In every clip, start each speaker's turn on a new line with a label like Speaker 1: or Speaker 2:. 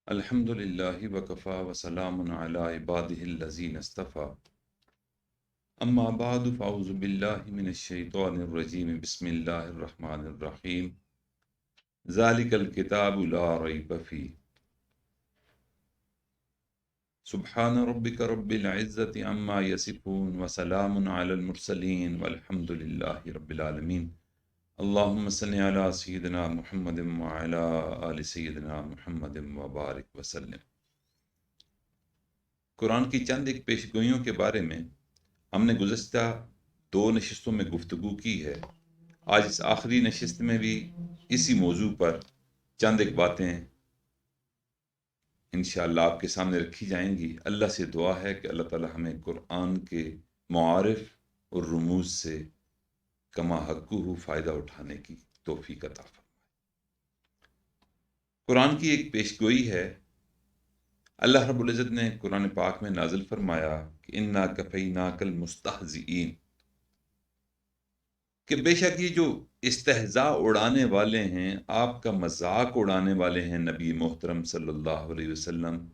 Speaker 1: الحمد للہ وکفا وسلام علی عبادہ الذین اصطفیٰ اما بعد فاعوذ باللہ من الشیطان الرجیم بسم اللہ الرحمن الرحیم ذالک الکتاب لا ریب فیہ سبحان ربک رب العزت عما یصفون وسلام علی المرسلین والحمد للہ رب العالمین اللہم صلی علی سیدنا محمد وعلی آل سیدنا محمد وبارک وسلم۔ قرآن کی چند ایک پیشگوئیوں کے بارے میں ہم نے گزشتہ 2 نشستوں میں گفتگو کی ہے۔ آج اس آخری نشست میں بھی اسی موضوع پر چند ایک باتیں انشاءاللہ آپ کے سامنے رکھی جائیں گی۔ اللہ سے دعا ہے کہ اللہ تعالی ہمیں قرآن کے معارف اور رموز سے کما حقہ فائدہ اٹھانے کی توفیق عطا فرمائے۔ قرآن کی ایک پیشگوئی ہے۔ اللہ رب العزت نے قرآن پاک میں نازل فرمایا کہ انا کفیناک المستہزئین، کہ بے شک یہ جو استہزاء اڑانے والے ہیں، آپ کا مذاق اڑانے والے ہیں نبی محترم صلی اللہ علیہ وسلم،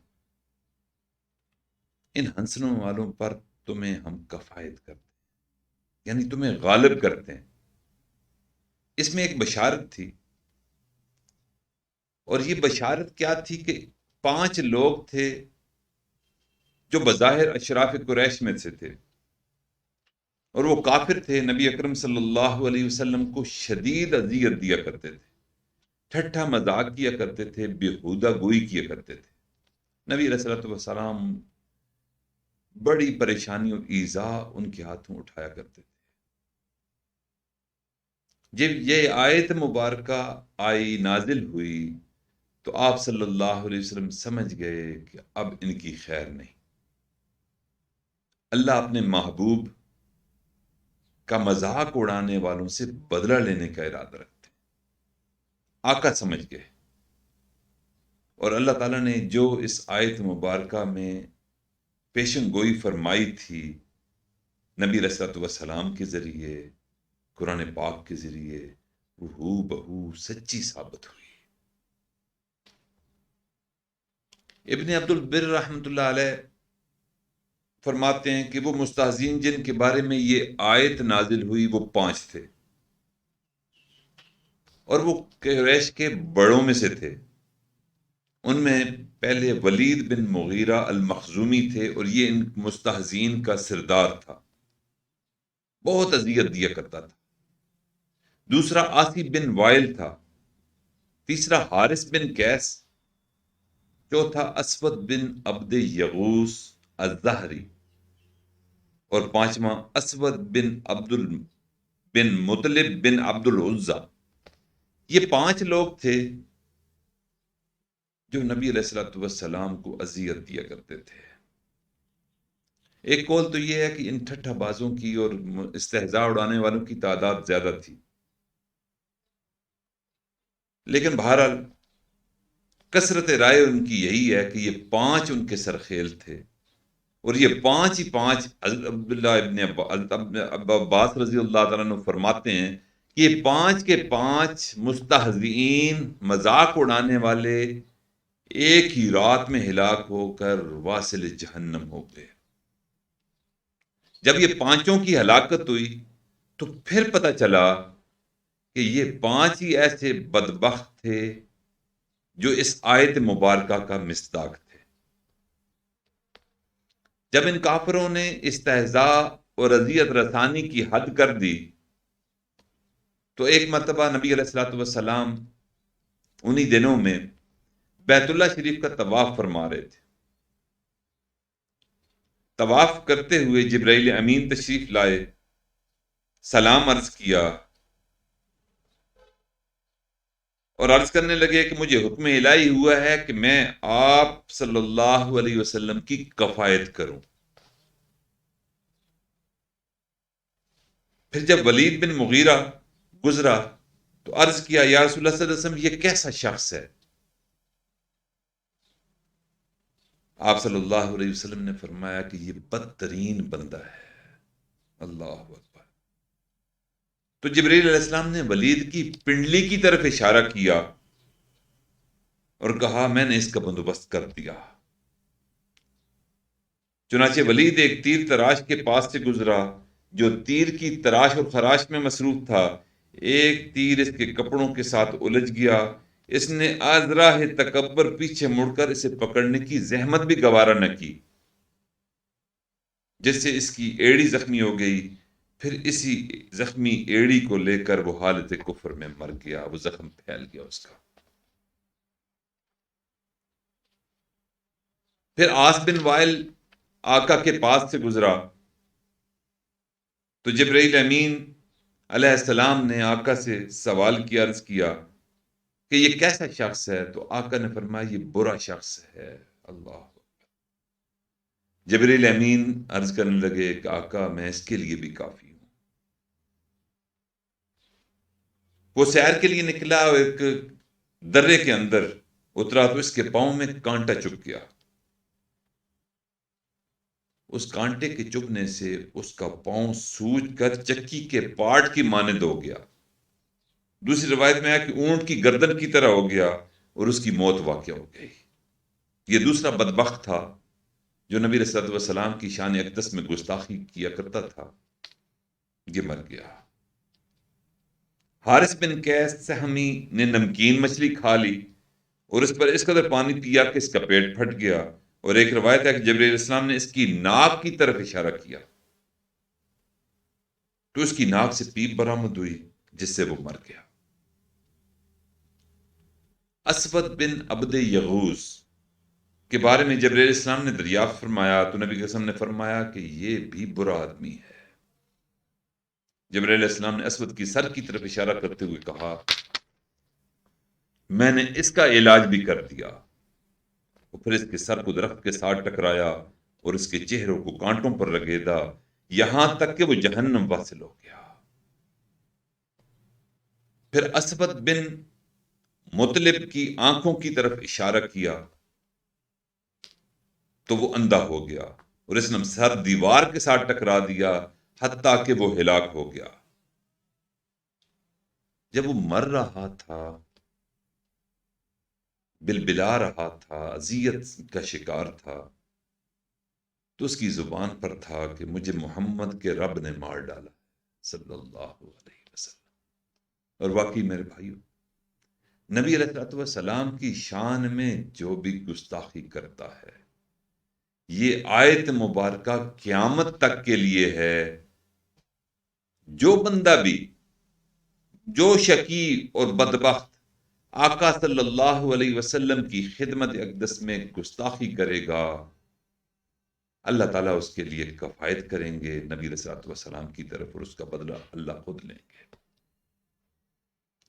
Speaker 1: ان ہنسنوں والوں پر تمہیں ہم کفایت کرتے ہیں، یعنی تمہیں غالب کرتے ہیں۔ اس میں ایک بشارت تھی، اور یہ بشارت کیا تھی کہ 5 لوگ تھے جو بظاہر اشراف قریش میں سے تھے، اور وہ کافر تھے، نبی اکرم صلی اللہ علیہ وسلم کو شدید اذیت دیا کرتے تھے، ٹھٹھا مذاق کیا کرتے تھے، بیہودہ گوئی کیا کرتے تھے۔ نبی علیہ الصلوۃ والسلام بڑی پریشانی اور ایذا ان کے ہاتھوں اٹھایا کرتے تھے۔ جب یہ آیت مبارکہ آئی، نازل ہوئی، تو آپ صلی اللہ علیہ وسلم سمجھ گئے کہ اب ان کی خیر نہیں۔ اللہ اپنے محبوب کا مذاق اڑانے والوں سے بدلہ لینے کا ارادہ رکھتے ہیں، آقا سمجھ گئے۔ اور اللہ تعالیٰ نے جو اس آیت مبارکہ میں پیشن گوئی فرمائی تھی نبی علیہ الصلوۃ والسلام کے ذریعے، قرآن پاک کے ذریعے، وہ بہو سچی ثابت ہوئی۔ ابن عبد البر رحمۃ اللہ علیہ فرماتے ہیں کہ وہ مستہزئین جن کے بارے میں یہ آیت نازل ہوئی وہ 5 تھے، اور وہ قریش کے بڑوں میں سے تھے۔ ان میں پہلے ولید بن مغیرہ المخزومی تھے، اور یہ ان مستہزئین کا سردار تھا، بہت اذیت دیا کرتا تھا۔ دوسرا آسی بن وائل تھا، تیسرا حارث بن قیس، چوتھا اسود بن عبد یغوث الظہری، اور 5واں اسود بن مطلب بن عبد العزا۔ یہ 5 لوگ تھے جو نبی علیہ الصلوۃ والسلام کو اذیت دیا کرتے تھے۔ ایک قول تو یہ ہے کہ ان ٹھٹھا بازوں کی اور استہزاء اڑانے والوں کی تعداد زیادہ تھی، لیکن بہرحال کثرت رائے ان کی یہی ہے کہ یہ 5 ان کے سرخیل تھے، اور یہ 5 ہی 5 حضرت عبداللہ ابن عباس رضی اللہ تعالیٰ عنہ فرماتے ہیں کہ یہ 5 کے 5 مستہزئین، مذاق اڑانے والے، ایک ہی رات میں ہلاک ہو کر واصل جہنم ہو گئے۔ جب یہ 5 کی ہلاکت ہوئی تو پھر پتہ چلا کہ یہ 5 ہی ایسے بدبخت تھے جو اس آیت مبارکہ کا مصداق تھے۔ جب ان کافروں نے استہزاء اور اذیت رسانی کی حد کر دی تو ایک مرتبہ نبی علیہ الصلوۃ والسلام انہی دنوں میں بیت اللہ شریف کا طواف فرما رہے تھے۔ طواف کرتے ہوئے جبرائیل امین تشریف لائے، سلام عرض کیا، اور عرض کرنے لگے کہ مجھے حکم الہی ہوا ہے کہ میں آپ صلی اللہ علیہ وسلم کی کفایت کروں۔ پھر جب ولید بن مغیرہ گزرا تو عرض کیا، یا رسول اللہ صلی اللہ علیہ وسلم یہ کیسا شخص ہے؟ آپ صلی اللہ علیہ وسلم نے فرمایا کہ یہ بدترین بندہ ہے۔ اللہ اکبر۔ تو جبرائیل علیہ السلام نے ولید کی پنڈلی کی طرف اشارہ کیا، اور کہا میں نے اس کا بندوبست کر دیا۔ چنانچہ ولید ایک تیر تراش کے پاس سے گزرا جو تیر کی تراش اور خراش میں مصروف تھا۔ ایک تیر اس کے کپڑوں کے ساتھ الجھ گیا۔ اس نے آزراہ تکبر پیچھے مڑ کر اسے پکڑنے کی زحمت بھی گوارا نہ کی، جس سے اس کی ایڑی زخمی ہو گئی۔ پھر اسی زخمی ایڑی کو لے کر وہ حالت کفر میں مر گیا، وہ زخم پھیل گیا اس کا۔ پھر عاص بن وائل آقا کے پاس سے گزرا تو جبرائیل امین علیہ السلام نے آقا سے سوال کیا، عرض کیا کہ یہ کیسا شخص ہے؟ تو آقا نے فرمایا یہ برا شخص ہے۔ اللہ! جبرائیل امین عرض کرنے لگے کہ آقا میں اس کے لیے بھی کافی ہوں۔ وہ سیر کے لیے نکلا اور ایک درے کے اندر اترا تو اس کے پاؤں میں کانٹا چبھ گیا۔ اس کانٹے کے چبھنے سے اس کا پاؤں سوج کر چکی کے پاٹ کی مانند ہو گیا۔ دوسری روایت میں آیا کہ اونٹ کی گردن کی طرح ہو گیا اور اس کی موت واقع ہو گئی۔ یہ دوسرا بدبخت تھا جو نبی علیہ الصلوۃ والسلام کی شان اقدس میں گستاخی کیا کرتا تھا، یہ مر گیا۔ حارث بن قیس سہمی نے نمکین مچھلی کھا لی اور اس پر اس قدر پانی پیا کہ اس کا پیٹ پھٹ گیا، اور ایک روایت ہے کہ جبرائیل علیہ السلام نے اس کی ناک کی طرف اشارہ کیا تو اس کی ناک سے پیپ برآمد ہوئی، جس سے وہ مر گیا۔ اسود بن عبد یغوث کے بارے میں جبرائیل علیہ السلام نے دریافت فرمایا تو نبی قسم نے فرمایا کہ یہ بھی برا آدمی ہے۔ جبرائیل علیہ السلام نے اسود کی سر کی طرف اشارہ کرتے ہوئے کہا میں نے اس کا علاج بھی کر دیا، اور پھر اس کے سر کو درخت کے ساتھ ٹکرایا اور اس کے چہروں کو کانٹوں پر رگیدا یہاں تک کہ وہ جہنم واصل ہو گیا۔ پھر اسود بن مطلب کی آنکھوں کی طرف اشارہ کیا تو وہ اندھا ہو گیا، اور اس نے سر دیوار کے ساتھ ٹکرا دیا حتیٰ کہ وہ ہلاک ہو گیا۔ جب وہ مر رہا تھا، بلبلا رہا تھا، اذیت کا شکار تھا، تو اس کی زبان پر تھا کہ مجھے محمد کے رب نے مار ڈالا صلی اللہ علیہ وسلم۔ اور واقعی میرے بھائیو، نبی علیہ السلام کی شان میں جو بھی گستاخی کرتا ہے، یہ آیت مبارکہ قیامت تک کے لیے ہے۔ جو بندہ بھی، جو شقی اور بدبخت آقا صلی اللہ علیہ وسلم کی خدمت اقدس میں گستاخی کرے گا، اللہ تعالیٰ اس کے لیے کفایت کریں گے نبی علیہ السلام کی طرف، اور اس کا بدلہ اللہ خود لیں گے۔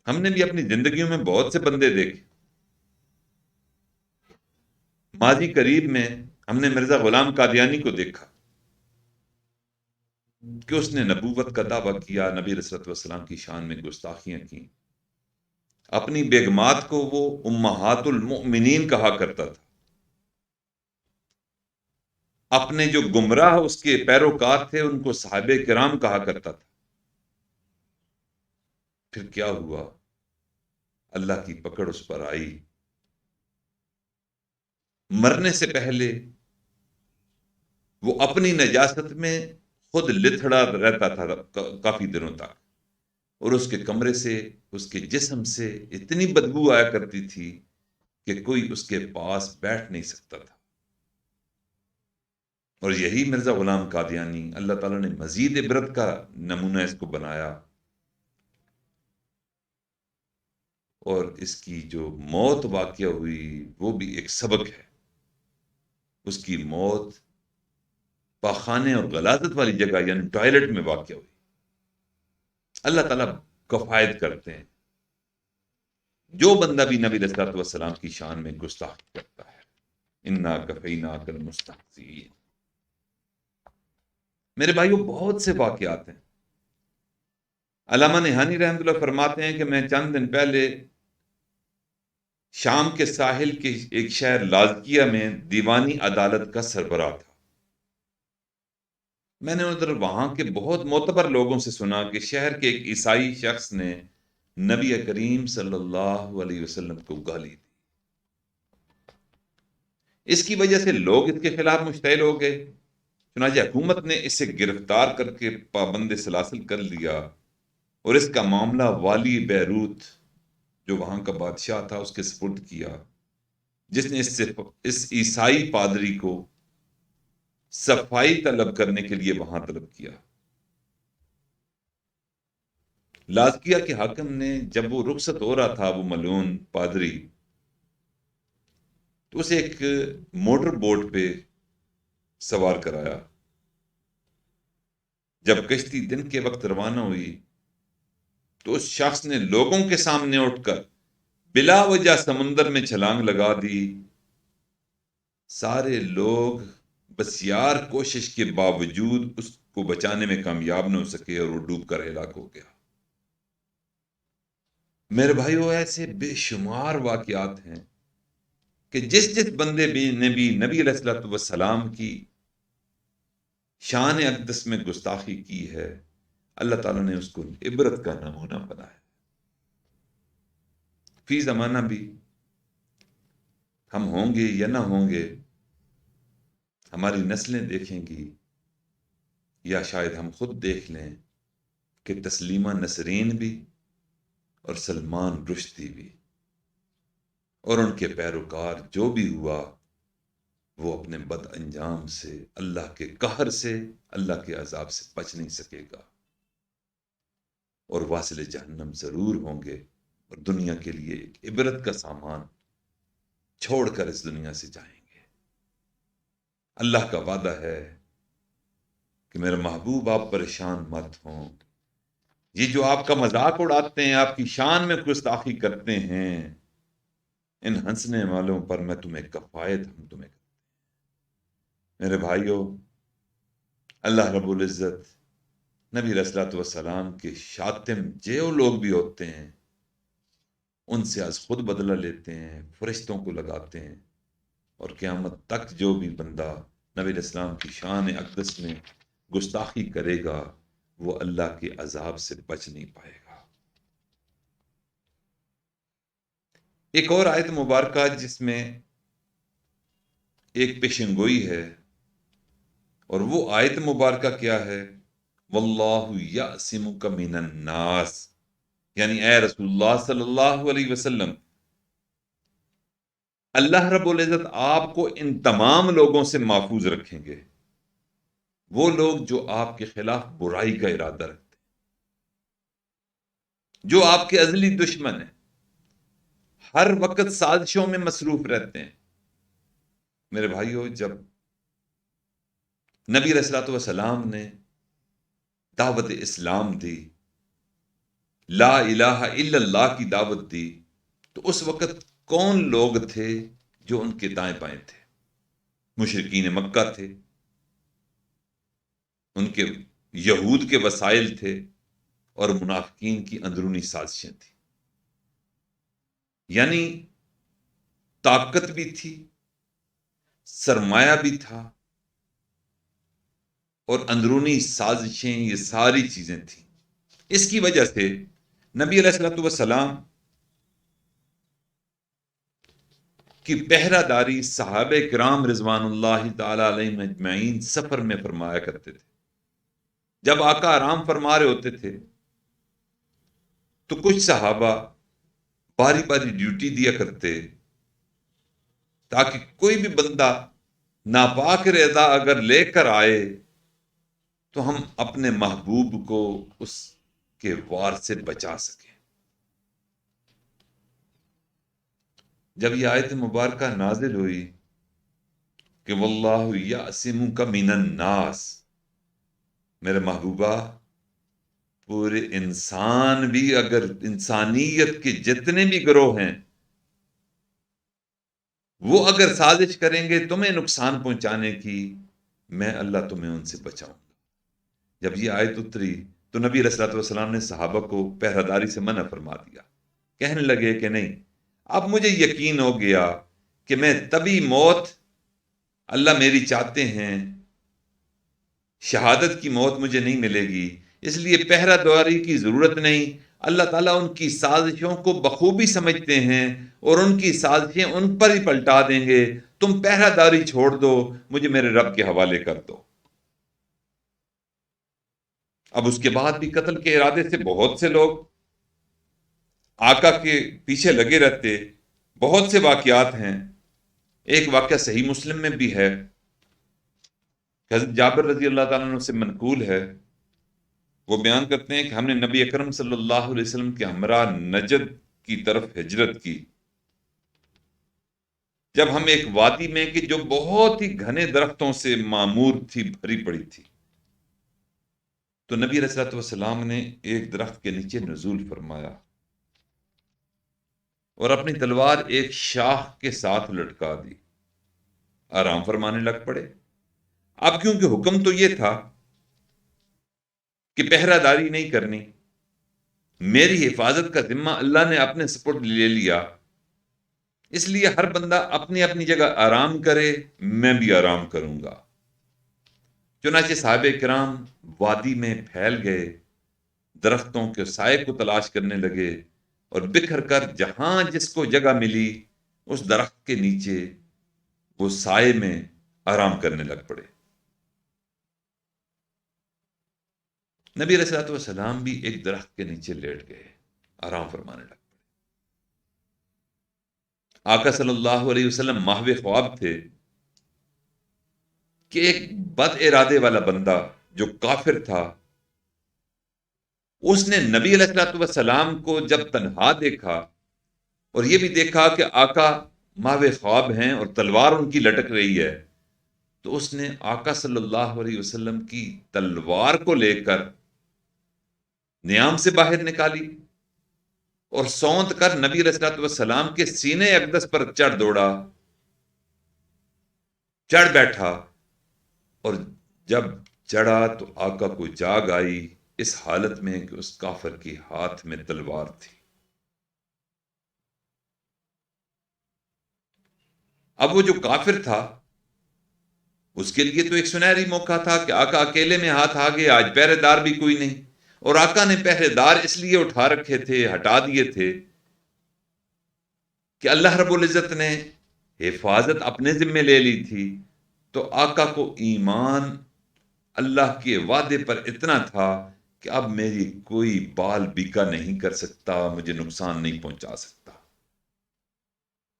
Speaker 1: ہم نے بھی اپنی زندگیوں میں بہت سے بندے دیکھے۔ ماضی قریب میں ہم نے مرزا غلام قادیانی کو دیکھا کہ اس نے نبوت کا دعویٰ کیا، نبی علیہ السلام کی شان میں گستاخیاں کی، اپنی بیگمات کو وہ امہات المؤمنین کہا کرتا تھا، اپنے جو گمراہ اس کے پیروکار تھے ان کو صحابہ کرام کہا کرتا تھا۔ پھر کیا ہوا؟ اللہ کی پکڑ اس پر آئی۔ مرنے سے پہلے وہ اپنی نجاست میں خود لتھڑا رہتا تھا کافی دنوں تک، اور اس کے کمرے سے، اس کے جسم سے اتنی بدبو آیا کرتی تھی کہ کوئی اس کے پاس بیٹھ نہیں سکتا تھا۔ اور یہی مرزا غلام قادیانی، اللہ تعالیٰ نے مزید عبرت کا نمونہ اس کو بنایا، اور اس کی جو موت واقع ہوئی وہ بھی ایک سبق ہے۔ اس کی موت پاخانے اور غلاظت والی جگہ یعنی ٹوائلٹ میں واقع ہوئی۔ اللہ تعالیٰ کفایت کرتے ہیں جو بندہ بھی نبی علیہ السلام کی شان میں گستاخی کرتا ہے۔ انا کفیناک المستہزئین۔ میرے بھائیوں، بہت سے واقعات ہیں۔ علامہ نہانی رحمۃ اللہ فرماتے ہیں کہ میں چند دن پہلے شام کے ساحل کے ایک شہر لازکیہ میں دیوانی عدالت کا سربراہ تھا۔ میں نے ادھر وہاں کے بہت معتبر لوگوں سے سنا کہ شہر کے ایک عیسائی شخص نے نبی کریم صلی اللہ علیہ وسلم کو گالی دی، اس کی وجہ سے لوگ اس کے خلاف مشتعل ہو گئے، چنانچہ حکومت نے اسے گرفتار کر کے پابند سلاسل کر لیا اور اس کا معاملہ والی بیروت جو وہاں کا بادشاہ تھا اس کے سپرد کیا، جس نے اس عیسائی پادری کو صفائی طلب کرنے کے لیے وہاں طلب کیا۔ لازکیہ کے حاکم نے جب وہ رخصت ہو رہا تھا وہ ملعون پادری، تو اسے ایک موٹر بوٹ پہ سوار کرایا۔ جب کشتی دن کے وقت روانہ ہوئی تو اس شخص نے لوگوں کے سامنے اٹھ کر بلا وجہ سمندر میں چھلانگ لگا دی۔ سارے لوگ بسیار کوشش کے باوجود اس کو بچانے میں کامیاب نہ ہو سکے اور وہ ڈوب کر ہلاک ہو گیا۔ میرے بھائیو، ایسے بے شمار واقعات ہیں کہ جس بندے نے بھی نبی علیہ الصلوۃ والسلام کی شان اقدس میں گستاخی کی ہے، اللہ تعالیٰ نے اس کو عبرت کا نمونہ بنایا۔ فی زمانہ بھی ہم ہوں گے یا نہ ہوں گے، ہماری نسلیں دیکھیں گی یا شاید ہم خود دیکھ لیں کہ تسلیمہ نسرین بھی اور سلمان رشدی بھی اور ان کے پیروکار جو بھی ہوا وہ اپنے بد انجام سے، اللہ کے قہر سے، اللہ کے عذاب سے بچ نہیں سکے گا اور واصل جہنم ضرور ہوں گے اور دنیا کے لیے ایک عبرت کا سامان چھوڑ کر اس دنیا سے جائیں گے۔ اللہ کا وعدہ ہے کہ میرے محبوب آپ پریشان مت ہوں، یہ جو آپ کا مذاق اڑاتے ہیں، آپ کی شان میں گستاخی کرتے ہیں، ان ہنسنے والوں پر میں تمہیں کفایت ہم تمہیں۔ میرے بھائیوں، اللہ رب العزت نبی علیہ الصلوۃ والسلام کے شاتم جو لوگ بھی ہوتے ہیں ان سے از خود بدلہ لیتے ہیں، فرشتوں کو لگاتے ہیں، اور قیامت تک جو بھی بندہ نبی علیہ السلام کی شان اقدس میں گستاخی کرے گا وہ اللہ کے عذاب سے بچ نہیں پائے گا۔ ایک اور آیت مبارکہ جس میں ایک پیشن گوئی ہے، اور وہ آیت مبارکہ کیا ہے؟ واللہ یعصمک من الناس، یعنی اے رسول اللہ صلی اللہ علیہ وسلم، اللہ رب العزت آپ کو ان تمام لوگوں سے محفوظ رکھیں گے، وہ لوگ جو آپ کے خلاف برائی کا ارادہ رکھتے ہیں، جو آپ کے ازلی دشمن ہیں، ہر وقت سازشوں میں مصروف رہتے ہیں۔ میرے بھائیوں، جب نبی علیہ الصلوۃ والسلام نے دعوت اسلام دی، لا الہ الا اللہ کی دعوت دی، تو اس وقت کون لوگ تھے جو ان کے دائیں بائیں تھے؟ مشرکین مکہ تھے، ان کے یہود کے وسائل تھے، اور منافقین کی اندرونی سازشیں تھیں۔ یعنی طاقت بھی تھی، سرمایہ بھی تھا، اور اندرونی سازشیں، یہ ساری چیزیں تھیں۔ اس کی وجہ سے نبی علیہ الصلوۃ والسلام کی پہرہ داری صحابہ کرام رضوان اللہ تعالی علیہم اجمعین سفر میں فرمایا کرتے تھے۔ جب آقا آرام فرما رہے ہوتے تھے تو کچھ صحابہ باری باری ڈیوٹی دیا کرتے، تاکہ کوئی بھی بندہ ناپاک رضا اگر لے کر آئے تو ہم اپنے محبوب کو اس کے وار سے بچا سکیں۔ جب یہ آیت مبارکہ نازل ہوئی کہ واللہ یعصمک من الناس، میرے محبوبہ، پورے انسان بھی، اگر انسانیت کے جتنے بھی گروہ ہیں وہ اگر سازش کریں گے تمہیں نقصان پہنچانے کی، میں اللہ تمہیں ان سے بچاؤں گا۔ جب یہ آیت اتری تو نبی علیہ الصلوۃ والسلام نے صحابہ کو پہرہ داری سے منع فرما دیا، کہنے لگے کہ نہیں، اب مجھے یقین ہو گیا کہ میں تبھی موت اللہ میری چاہتے ہیں، شہادت کی موت مجھے نہیں ملے گی، اس لیے پہرہ داری کی ضرورت نہیں۔ اللہ تعالیٰ ان کی سازشوں کو بخوبی سمجھتے ہیں اور ان کی سازشیں ان پر ہی پلٹا دیں گے، تم پہرا داری چھوڑ دو، مجھے میرے رب کے حوالے کر دو۔ اب اس کے بعد بھی قتل کے ارادے سے بہت سے لوگ آقا کے پیچھے لگے رہتے، بہت سے واقعات ہیں۔ ایک واقعہ صحیح مسلم میں بھی ہے، حضرت جابر رضی اللہ تعالیٰ عنہ سے منقول ہے، وہ بیان کرتے ہیں کہ ہم نے نبی اکرم صلی اللہ علیہ وسلم کے ہمراہ نجد کی طرف ہجرت کی، جب ہم ایک وادی میں کہ جو بہت ہی گھنے درختوں سے معمور تھی، بھری پڑی تھی، تو نبی علیہ الصلوۃ والسلام نے ایک درخت کے نیچے نزول فرمایا اور اپنی تلوار ایک شاخ کے ساتھ لٹکا دی، آرام فرمانے لگ پڑے۔ اب کیونکہ حکم تو یہ تھا کہ پہرہ داری نہیں کرنی، میری حفاظت کا ذمہ اللہ نے اپنے سپرد لے لیا، اس لیے ہر بندہ اپنی اپنی جگہ آرام کرے، میں بھی آرام کروں گا۔ چنانچہ صحابہ کرام وادی میں پھیل گئے، درختوں کے سائے کو تلاش کرنے لگے اور بکھر کر جہاں جس کو جگہ ملی اس درخت کے نیچے وہ سائے میں آرام کرنے لگ پڑے۔ نبی علیہ الصلوۃ والسلام بھی ایک درخت کے نیچے لیٹ گئے، آرام فرمانے لگ پڑے۔ آقا صلی اللہ علیہ وسلم ماہو خواب تھے کہ ایک بد ارادے والا بندہ جو کافر تھا، اس نے نبی علیہ الصلوۃ والسلام کو جب تنہا دیکھا اور یہ بھی دیکھا کہ آقا ماہو خواب ہیں اور تلوار ان کی لٹک رہی ہے، تو اس نے آقا صلی اللہ علیہ وسلم کی تلوار کو لے کر نیام سے باہر نکالی اور سونت کر نبی علیہ الصلوۃ والسلام کے سینے اقدس پر چڑھ بیٹھا، اور جب چڑھا تو آقا کو جاگ آئی اس حالت میں کہ اس کافر کی ہاتھ میں تلوار تھی۔ اب وہ جو کافر تھا اس کے لیے تو ایک سنہری موقع تھا کہ آقا اکیلے میں ہاتھ آگے، آج پہرے دار بھی کوئی نہیں، اور آقا نے پہرے دار اس لیے اٹھا رکھے تھے، ہٹا دیے تھے کہ اللہ رب العزت نے حفاظت اپنے ذمے لے لی تھی، تو آقا کو ایمان اللہ کے وعدے پر اتنا تھا کہ اب میری کوئی بال بیکا نہیں کر سکتا، مجھے نقصان نہیں پہنچا سکتا۔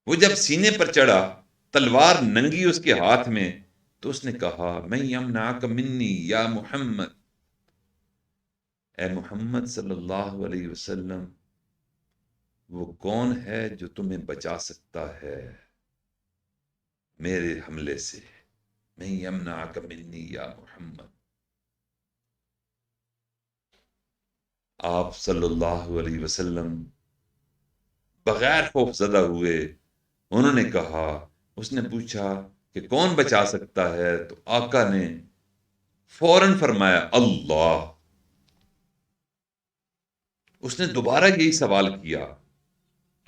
Speaker 1: وہ جب سینے پر چڑھا، تلوار ننگی اس کے ہاتھ میں، تو اس نے کہا میں یمنعک منی یا محمد، اے محمد صلی اللہ علیہ وسلم، وہ کون ہے جو تمہیں بچا سکتا ہے میرے حملے سے؟ میں یمنعک منی یا محمد۔ آپ صلی اللہ علیہ وسلم بغیر خوف زدہ ہوئے، انہوں نے کہا، اس نے پوچھا کہ کون بچا سکتا ہے، تو آقا نے فوراً فرمایا اللہ۔ اس نے دوبارہ یہی سوال کیا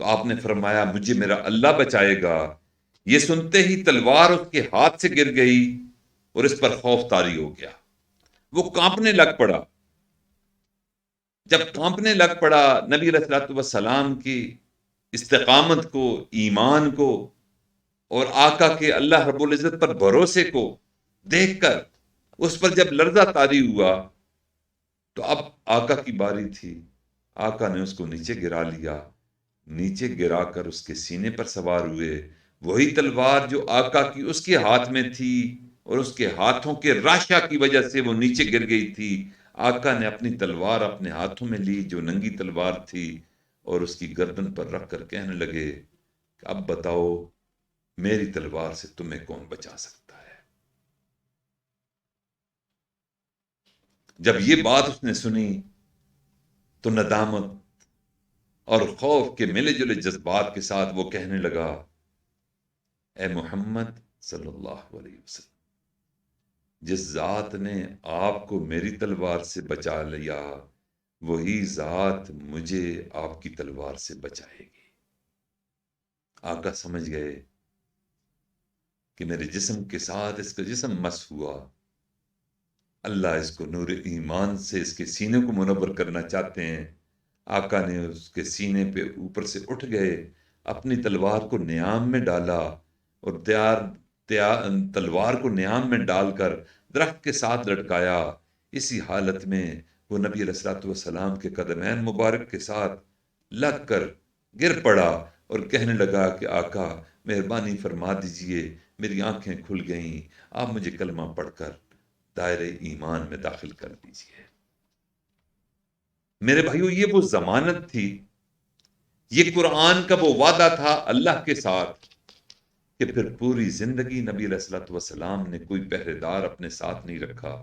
Speaker 1: تو آپ نے فرمایا مجھے میرا اللہ بچائے گا۔ یہ سنتے ہی تلوار اس کے ہاتھ سے گر گئی اور اس پر خوف طاری ہو گیا، وہ کانپنے لگ پڑا۔ جب کانپنے لگ پڑا، نبی علیہ الصلوۃ والسلام کی استقامت کو، ایمان کو اور آقا کے اللہ رب العزت پر بھروسے کو دیکھ کر اس پر جب لرزہ طاری ہوا تو اب آقا کی باری تھی۔ آقا نے اس کو نیچے گرا لیا، نیچے گرا کر اس کے سینے پر سوار ہوئے، وہی تلوار جو آقا کی اس کے ہاتھ میں تھی اور اس کے ہاتھوں کے راشا کی وجہ سے وہ نیچے گر گئی تھی، آقا نے اپنی تلوار اپنے ہاتھوں میں لی جو ننگی تلوار تھی اور اس کی گردن پر رکھ کر کہنے لگے کہ اب بتاؤ میری تلوار سے تمہیں کون بچا سکتا ہے؟ جب یہ بات اس نے سنی تو ندامت اور خوف کے ملے جلے جذبات کے ساتھ وہ کہنے لگا، اے محمد صلی اللہ علیہ وسلم، جس ذات نے آپ کو میری تلوار سے بچا لیا وہی ذات مجھے آپ کی تلوار سے بچائے گی۔ آقا سمجھ گئے کہ میرے جسم کے ساتھ اس کا جسم مس ہوا، اللہ اس کو نور ایمان سے اس کے سینے کو منور کرنا چاہتے ہیں۔ آقا نے اس کے سینے پہ اوپر سے اٹھ گئے، اپنی تلوار کو نیام میں ڈالا اور تلوار کو نیام میں ڈال کر درخت کے ساتھ لٹکایا۔ اسی حالت میں وہ نبی علیہ الصلوۃ والسلام کے قدمین مبارک کے ساتھ لگ کر گر پڑا اور کہنے لگا کہ آقا مہربانی فرما دیجئے، میری آنکھیں کھل گئیں، آپ مجھے کلمہ پڑھ کر دائرے ایمان میں داخل کر دیجئے۔ میرے بھائیو، یہ وہ ضمانت تھی، یہ قرآن کا وہ وعدہ تھا اللہ کے ساتھ کہ پھر پوری زندگی نبی علیہ الصلوۃ والسلام نے کوئی پہرے دار اپنے ساتھ نہیں رکھا،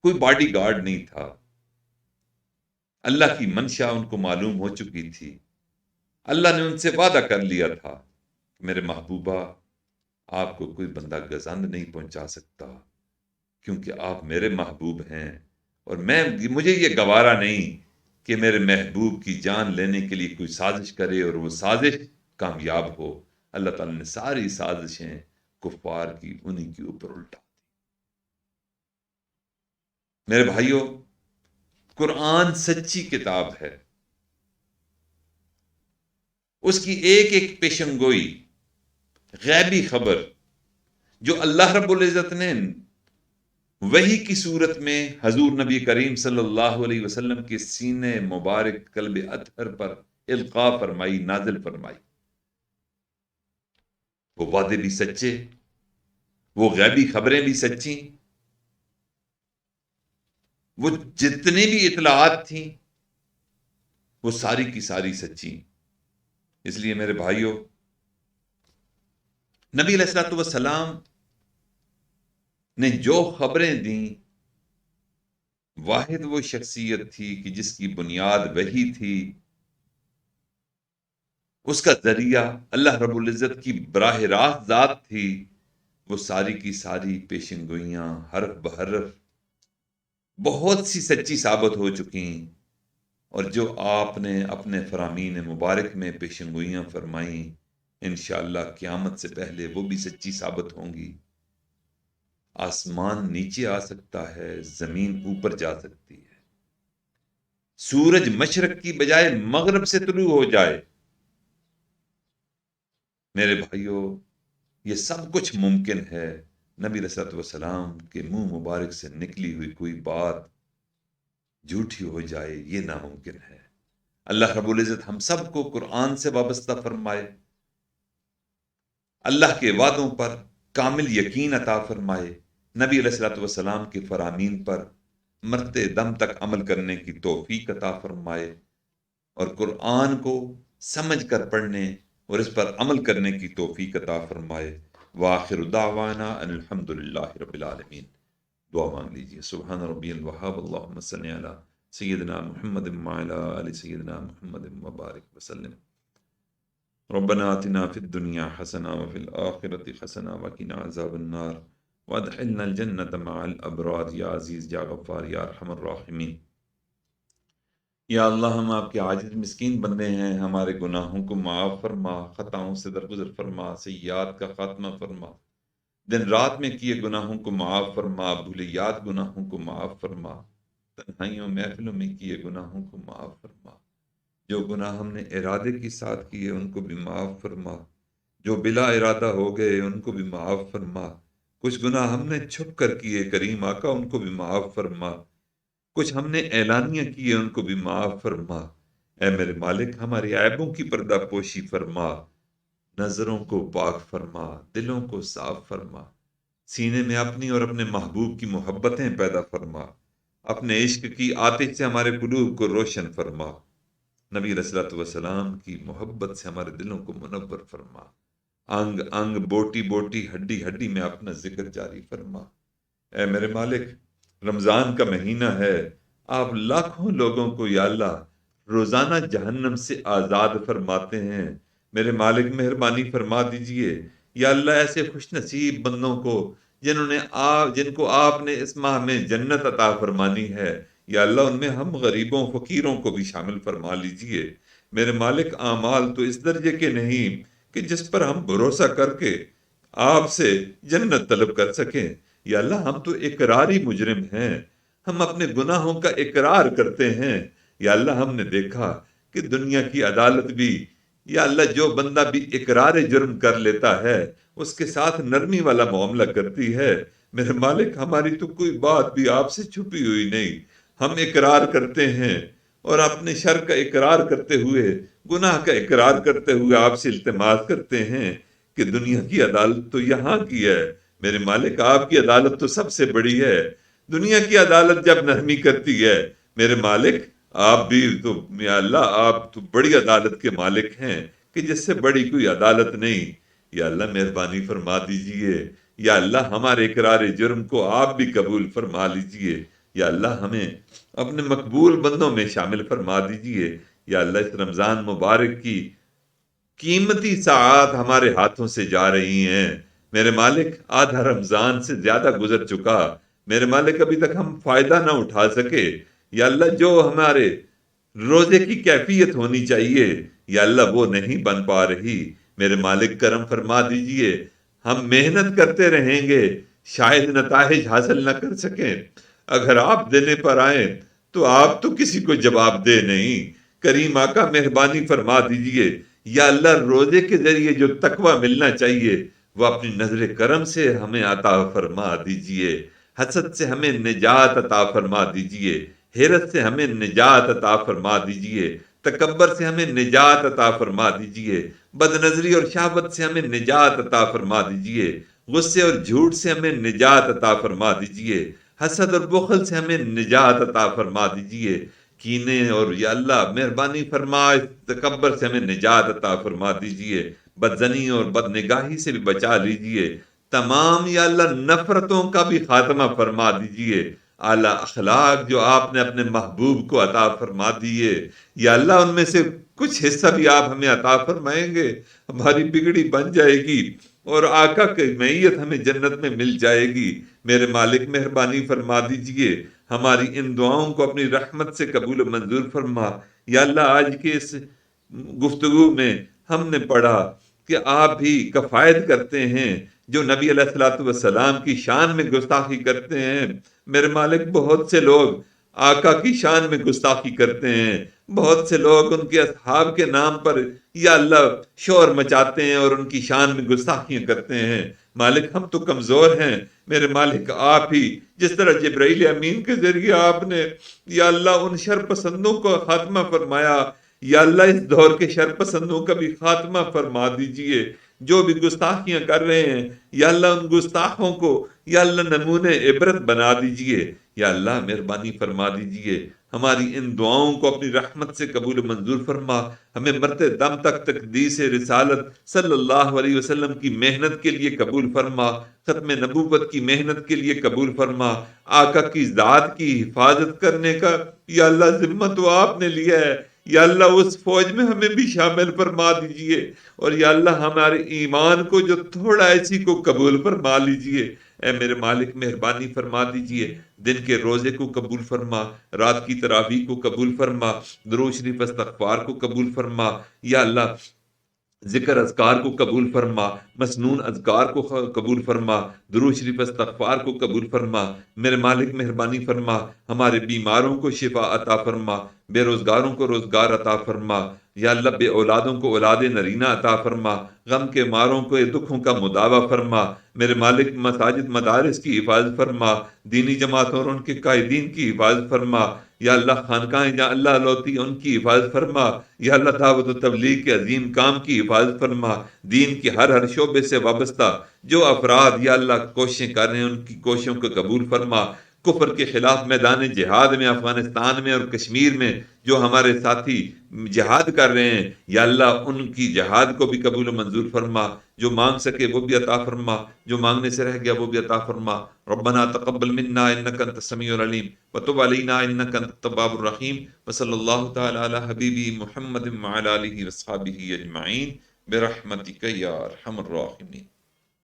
Speaker 1: کوئی باڈی گارڈ نہیں تھا۔ اللہ کی منشا ان کو معلوم ہو چکی تھی، اللہ نے ان سے وعدہ کر لیا تھا کہ میرے محبوبہ، آپ کو کوئی بندہ گزند نہیں پہنچا سکتا، کیونکہ آپ میرے محبوب ہیں، اور مجھے یہ گوارا نہیں کہ میرے محبوب کی جان لینے کے لیے کوئی سازش کرے اور وہ سازش کامیاب ہو۔ اللہ تعالیٰ نے ساری سازشیں کفار کی انہی کے اوپر الٹا۔ میرے بھائیوں، قرآن سچی کتاب ہے، اس کی ایک ایک پیشن گوئی، غیبی خبر جو اللہ رب العزت نے وحی کی صورت میں حضور نبی کریم صلی اللہ علیہ وسلم کے سینے مبارک قلب اطہر پر القاء فرمائی، نازل فرمائی، وہ وعدے بھی سچے، وہ غیبی خبریں بھی سچی، وہ جتنی بھی اطلاعات تھیں وہ ساری کی ساری سچی۔ اس لیے میرے بھائیوں، نبی علیہ الصلوۃ والسلام نے جو خبریں دیں، واحد وہ شخصیت تھی کہ جس کی بنیاد وحی تھی، اس کا ذریعہ اللہ رب العزت کی براہ راست ذات تھی، وہ ساری کی ساری پیشن گوئیاں حرف بحرف بہت سی سچی ثابت ہو چکی، اور جو آپ نے اپنے فرامین مبارک میں پیشن گوئیاں فرمائیں، انشاءاللہ قیامت سے پہلے وہ بھی سچی ثابت ہوں گی۔ آسمان نیچے آ سکتا ہے، زمین اوپر جا سکتی ہے، سورج مشرق کی بجائے مغرب سے طلوع ہو جائے۔ میرے بھائیوں، یہ سب کچھ ممکن ہے، نبی علیہ الصلوۃ والسلام کے منہ مبارک سے نکلی ہوئی کوئی بات جھوٹی ہو جائے، یہ ناممکن ہے۔ اللہ رب العزت ہم سب کو قرآن سے وابستہ فرمائے، اللہ کے وعدوں پر کامل یقین عطا فرمائے، نبی علیہ الصلوۃ والسلام کے فرامین پر مرتے دم تک عمل کرنے کی توفیق عطا فرمائے، اور قرآن کو سمجھ کر پڑھنے اور اس پر عمل کرنے کی توفیق عطا فرمائے۔ وآخر دعوانا ان الحمد للہ رب العالمین۔ دعا مانگ لیجیے۔ سبحان ربی الوہاب، اللہم صلی علی سیدنا محمد وعلی آل سیدنا محمد وبارک وسلم۔ ربنا آتنا فی الدنیا حسنہ وفی الآخرۃ حسنہ وقنا عذاب النار وادخلنا الجنۃ مع الابرار، یا عزیز یا غفار یا ارحم الراحمین۔ یا اللہ، ہم آپ کے عاجز مسکین بندے ہیں، ہمارے گناہوں کو معاف فرما، خطاؤں سے درگزر فرما، سیئات کا خاتمہ فرما، دن رات میں کیے گناہوں کو معاف فرما، بھولے یاد گناہوں کو معاف فرما، تنہائیوں محفلوں میں کیے گناہوں کو معاف فرما، جو گناہ ہم نے ارادے کے ساتھ کیے ان کو بھی معاف فرما، جو بلا ارادہ ہو گئے ان کو بھی معاف فرما، کچھ گناہ ہم نے چھپ کر کیے کریم آقا ان کو بھی معاف فرما، کچھ ہم نے اعلانیہ کیے ان کو بھی معاف فرما۔ اے میرے مالک، ہمارے عیبوں کی پردہ پوشی فرما، نظروں کو پاک فرما، دلوں کو صاف فرما، سینے میں اپنی اور اپنے محبوب کی محبتیں پیدا فرما، اپنے عشق کی آتش سے ہمارے قلوب کو روشن فرما، نبی علیہ الصلوۃ والسلام کی محبت سے ہمارے دلوں کو منور فرما، انگ انگ بوٹی بوٹی ہڈی ہڈی میں اپنا ذکر جاری فرما۔ اے میرے مالک، رمضان کا مہینہ ہے، آپ لاکھوں لوگوں کو یا اللہ روزانہ جہنم سے آزاد فرماتے ہیں۔ میرے مالک، مہربانی فرما دیجئے یا اللہ ایسے خوش نصیب بندوں کو جن کو آپ نے اس ماہ میں جنت عطا فرمانی ہے، یا اللہ ان میں ہم غریبوں فقیروں کو بھی شامل فرما لیجئے۔ میرے مالک، اعمال تو اس درجے کے نہیں کہ جس پر ہم بھروسہ کر کے آپ سے جنت طلب کر سکیں۔ یا اللہ، ہم تو اقراری مجرم ہیں، ہم اپنے گناہوں کا اقرار کرتے ہیں۔ یا اللہ، ہم نے دیکھا کہ دنیا کی عدالت بھی یا اللہ جو بندہ بھی اقرار جرم کر لیتا ہے اس کے ساتھ نرمی والا معاملہ کرتی ہے، میرے مالک ہماری تو کوئی بات بھی آپ سے چھپی ہوئی نہیں، ہم اقرار کرتے ہیں اور اپنے شر کا اقرار کرتے ہوئے، گناہ کا اقرار کرتے ہوئے آپ سے التماس کرتے ہیں کہ دنیا کی عدالت تو یہاں کی ہے، میرے مالک آپ کی عدالت تو سب سے بڑی ہے، دنیا کی عدالت جب نرمی کرتی ہے میرے مالک، آپ بھی تو یا اللہ آپ تو بڑی عدالت کے مالک ہیں کہ جس سے بڑی کوئی عدالت نہیں، یا اللہ مہربانی فرما دیجئے، یا اللہ ہمارے اقرار جرم کو آپ بھی قبول فرما لیجئے، یا اللہ ہمیں اپنے مقبول بندوں میں شامل فرما دیجئے، یا اللہ اس رمضان مبارک کی قیمتی ساعات ہمارے ہاتھوں سے جا رہی ہیں، میرے مالک آدھا رمضان سے زیادہ گزر چکا، میرے مالک ابھی تک ہم فائدہ نہ اٹھا سکے، یا اللہ جو ہمارے روزے کی کیفیت ہونی چاہیے یا اللہ وہ نہیں بن پا رہی، میرے مالک کرم فرما دیجئے، ہم محنت کرتے رہیں گے شاید نتائج حاصل نہ کر سکیں، اگر آپ دینے پر آئیں تو آپ تو کسی کو جواب دے نہیں، کریم آقا مہربانی فرما دیجئے، یا اللہ روزے کے ذریعے جو تقوی ملنا چاہیے وہ اپنی نظر کرم سے ہمیں عطا فرما دیجئے، حسد سے ہمیں نجات عطا فرما دیجئے، حیرت سے ہمیں نجات عطا فرما دیجئے، تکبر سے ہمیں نجات عطا فرما دیجئے، بد نظری اور شہوت سے ہمیں نجات عطا فرما دیجئے، غصے اور جھوٹ سے ہمیں نجات عطا فرما دیجئے، حسد اور بخل سے ہمیں نجات عطا فرما دیجئے، کینے اور یا اللہ مہربانی فرما تکبر سے ہمیں نجات عطا فرما دیجئے، بدزنی اور بد نگاہی سے بھی بچا لیجئے، تمام یا اللہ نفرتوں کا بھی خاتمہ فرما دیجئے، اعلیٰ اخلاق جو آپ نے اپنے محبوب کو عطا فرما دیے یا اللہ ان میں سے کچھ حصہ بھی آپ ہمیں عطا فرمائیں گے، ہماری بگڑی بن جائے گی اور آقا کی معیت ہمیں جنت میں مل جائے گی، میرے مالک مہربانی فرما دیجئے، ہماری ان دعاؤں کو اپنی رحمت سے قبول و منظور فرما، یا اللہ آج کے اس گفتگو میں ہم نے پڑھا کہ آپ بھی کفایت کرتے ہیں جو نبی علیہ الصلوۃ والسلام کی شان میں گستاخی کرتے ہیں، میرے مالک بہت سے لوگ آقا کی شان میں گستاخی کرتے ہیں، بہت سے لوگ ان کے اصحاب کے نام پر یا اللہ شور مچاتے ہیں اور ان کی شان میں گستاخیاں کرتے ہیں، مالک ہم تو کمزور ہیں، میرے مالک آپ ہی جس طرح جبرائیل امین کے ذریعے آپ نے یا اللہ ان شر پسندوں کو خاتمہ فرمایا، یا اللہ اس دور کے شر پسندوں کا بھی خاتمہ فرما دیجئے، جو بھی گستاخیاں کر رہے ہیں یا اللہ ان گستاخوں کو یا اللہ نمونے عبرت بنا دیجئے، یا اللہ مہربانی فرما دیجئے، ہماری ان دعاؤں کو اپنی رحمت سے قبول منظور فرما، ہمیں مرتے دم تک تقدیس رسالت صلی اللہ علیہ وسلم کی محنت کے لیے قبول فرما، ختم نبوت کی محنت کے لیے قبول فرما، آقا کی ذات کی حفاظت کرنے کا یا اللہ ذمہ تو آپ نے لیا ہے، یا اللہ اس فوج میں ہمیں بھی شامل فرما دیجئے، اور یا اللہ ہمارے ایمان کو جو تھوڑا ایسی کو قبول فرما لیجئے، اے میرے مالک مہربانی فرما دیجئے، دن کے روزے کو قبول فرما، رات کی تراویح کو قبول فرما، درود شریف استغفار کو قبول فرما، یا اللہ ذکر اذکار کو قبول فرما، مسنون اذکار کو قبول فرما، درود شریف استغفار کو قبول فرما، میرے مالک مہربانی فرما، ہمارے بیماروں کو شفا عطا فرما، بے روزگاروں کو روزگار عطا فرما، یا اللہ بے اولادوں کو اولاد نرینہ عطا فرما، غم کے ماروں کو دکھوں کا مداوع فرما، میرے مالک مساجد مدارس کی حفاظت فرما، دینی جماعتوں اور ان کے قائدین کی حفاظت فرما، یا اللہ خانقاہیں یا اللہ لوتی ان کی حفاظت فرما، یا اللہ دعوت و تبلیغ کے عظیم کام کی حفاظت فرما، دین کے ہر شعبے سے وابستہ جو افراد یا اللہ کوششیں کر رہے ہیں ان کی کوششوں کو قبول فرما، کفر کے خلاف میدان جہاد میں افغانستان میں اور کشمیر میں جو ہمارے ساتھی جہاد کر رہے ہیں یا اللہ ان کی جہاد کو بھی قبول و منظور فرما، جو مانگ سکے وہ بھی عطا فرما، جو مانگنے سے رہ گیا وہ بھی عطا فرما، ربنا تقبل منا انک انت السمیع العلیم وتب علینا انک انت التواب الرحیم، وصلی اللہ تعالی علی حبیبی محمد وعلی آلہ وصحبہ اجمعین برحمتک یا ارحم الراحمین۔